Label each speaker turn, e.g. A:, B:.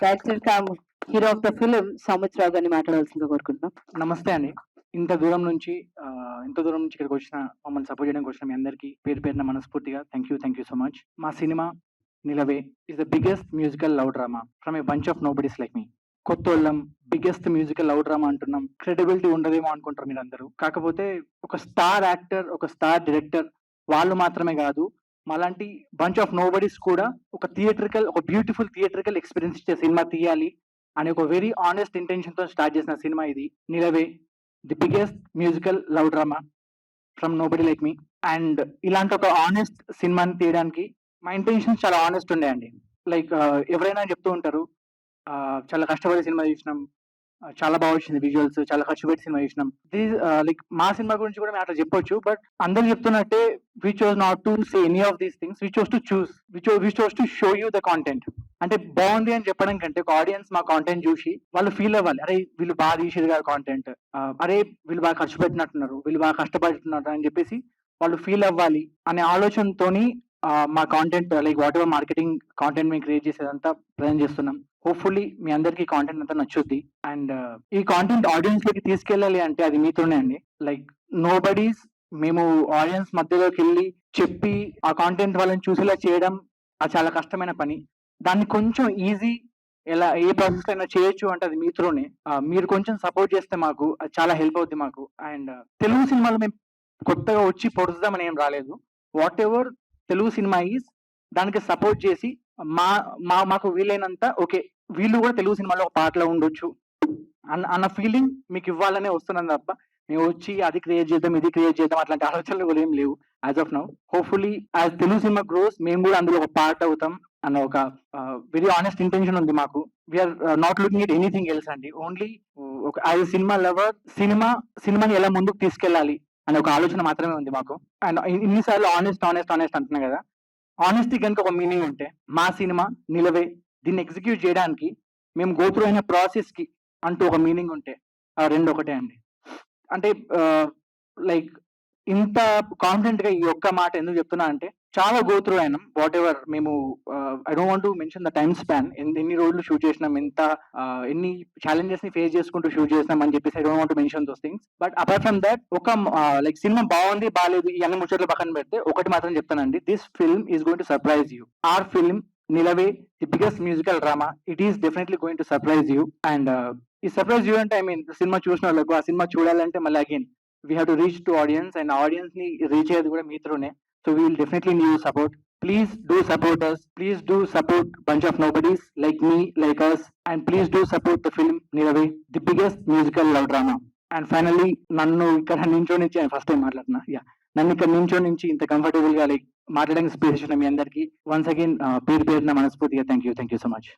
A: Director cum hero of the film Soumith Rao గారిని మాట్లాడాల్సిందిగా కోరుకుంటున్నాం.
B: నమస్తే అండి. ఇంత దూరం నుంచి ఇక్కడికి వచ్చిన మమ్మల్ని సపోర్ట్ చేయడానికి వచ్చిన మీ అందరికీ పేరు పేరున మనస్ఫూర్తిగా థ్యాంక్ యూ సో మచ్. మా సినిమా Nilave is the biggest musical love drama from a bunch of nobodies like me. కొత్తోళ్ళం బిగ్గెస్ట్ మ్యూజికల్ లవ్ డ్రామా అంటున్నాం, క్రెడిబిలిటీ ఉండదేమో అనుకుంటారు మీరు అందరూ. కాకపోతే ఒక స్టార్ యాక్టర్, ఒక స్టార్ డైరెక్టర్ వాళ్ళు మాత్రమే కాదు, మాలాంటి బంచ్ ఆఫ్ నోబడీస్ కూడా ఒక బ్యూటిఫుల్ థియేట్రికల్ ఎక్స్పీరియన్స్ ఇచ్చే సినిమా తీయాలి అనే ఒక వెరీ ఆనెస్ట్ ఇంటెన్షన్ తో స్టార్ట్ చేసిన సినిమా ఇది Nilave, the biggest musical love drama from nobody like me. And ఇలాంటి ఒక ఆనెస్ట్ సినిమాని తీయడానికి మా ఇంటెన్షన్స్ చాలా ఆనెస్ట్ ఉండేయండి. లైక్ ఎవరైనా చెప్తూ ఉంటారు చాలా కష్టపడి సినిమా చూసినాం, చాలా బాగా వచ్చింది విజువల్స్, చాలా ఖర్చు పెట్టి సినిమా చూసినాం. లైక్ మా సినిమా గురించి కూడా మేము అట్లా చెప్పొచ్చు, బట్ అందరు చెప్తున్నట్టే we chose not to say any of these things. We chose to show you the content. అంటే బాగుంది అని చెప్పడం కంటే ఒక ఆడియన్స్ మా కాంటెంట్ చూసి వాళ్ళు ఫీల్ అవ్వాలి, అరే వీళ్ళు బాగా తీసేది కాదు కాంటెంట్, అరే వీళ్ళు బాగా ఖర్చు పెట్టినట్టున్నారు, వీళ్ళు బాగా కష్టపడుతున్నారు అని చెప్పేసి వాళ్ళు ఫీల్ అవ్వాలి అనే ఆలోచనతోని మా content like what ever marketing content మేము క్రియేట్ చేసేదంతా ప్రజెంట్ చేస్తున్నాం. హోప్ఫుల్లీ మీ అందరికీ కాంటెంట్ అంతా నచ్చుద్ది. అండ్ ఈ కాంటెంట్ ఆడియన్స్ లోకి తీసుకెళ్ళాలి అంటే అది మీతోనే అండి. లైక్ నో బడీస్, మేము ఆడియన్స్ మధ్యలోకి వెళ్ళి చెప్పి ఆ కాంటెంట్ వాళ్ళని చూసేలా చేయడం అది చాలా కష్టమైన పని. దాన్ని కొంచెం ఈజీ, ఎలా ఏ ప్రాసెస్ అయినా చేయొచ్చు అంటే అది మీతోనే. మీరు కొంచెం సపోర్ట్ చేస్తే మాకు అది చాలా హెల్ప్ అవుద్ది మాకు. అండ్ తెలుగు సినిమాలు మేము కొత్తగా వచ్చి పొడుస్తామని ఏం రాలేదు. What ever Telugu cinema is దానికి సపోర్ట్ చేసి మాకు వీలైనంత ఓకే వీళ్ళు కూడా తెలుగు సినిమాలో ఒక పాటలో ఉండొచ్చు అన్న ఫీలింగ్ మీకు ఇవ్వాలనే వస్తున్నాను తప్ప మేము వచ్చి అది క్రియేట్ చేద్దాం ఇది క్రియేట్ చేద్దాం అట్లాంటి ఆలోచనలు కూడా ఏం లేవు as of now. Hopefully as Telugu cinema gross మేము కూడా అందులో ఒక పార్ట్ అవుతాం అన్న ఒక వెరీ ఆనెస్ట్ ఇంటెన్షన్ ఉంది మాకు. We are not looking at anything else అండి. ఓన్లీ ఒక యాజ్ సినిమా లవర్ సినిమాని ఎలా ముందుకు తీసుకెళ్ళాలి అనే ఒక ఆలోచన మాత్రమే ఉంది మాకు. అండ్ ఇన్నిసార్లు ఆనెస్ట్ అంటున్నా కదా, ఆనెస్టీ కనుక ఒక మీనింగ్ ఉంటే మా సినిమా నిలవే దీన్ని ఎగ్జిక్యూట్ చేయడానికి మేము గోత్రూ అయిన ప్రాసెస్ కి అంటూ ఒక మీనింగ్ ఉంటే ఆ రెండు ఒకటే అండి. అంటే లైక్ ఇంత కాన్ఫిడెంట్ గా ఈ ఒక్క మాట ఎందుకు చెప్తున్నా అంటే చాలా గోత్రూ అయినాం. వాట్ ఎవర్ మేము I don't want to mention the time span, ఎన్ని రోజులు షూట్ చేసినాం, ఎన్ని ఛాలెంజెస్ ని ఫేస్ చేసుకుంటూ షూట్ చేసినాం అని చెప్పేసి I don't want to mention those things. But apart from that ఒక లైక్ సినిమా బాగుంది బాగాలేదు ఇవన్నీ ముచ్చట్లు పక్కన పెడితే ఒకటి మాత్రం చెప్తానండి, this film is going to surprise you. Our film Nilave the biggest musical drama, it is definitely going to surprise you. And ఈ సర్ప్రైజ్ యూ అంటే ఐ మీన్ సినిమా చూసిన వాళ్ళకు ఆ సినిమా చూడాలంటే మళ్ళీ again we have to reach to audience, and audience ని రీచ్ అయ్యేది కూడా మీతోనే. So we will definitely need your support. Please do support us. Please do support bunch of nobodies like me, like us, and please do support the film Nilave, the biggest musical love drama. And finally, నన్ను ఇక్కడ నించోనించి first time మాట్లాడుతున్నా, నన్ను ఇక్కడ నించోనించి ఇంత comfortable గా like మాట్లాడడానికి space ఇచ్చిన మీ అందరికీ వన్స్ అగైన్ పేరున మనస్ఫూర్తిగా థ్యాంక్ యూ సో మచ్.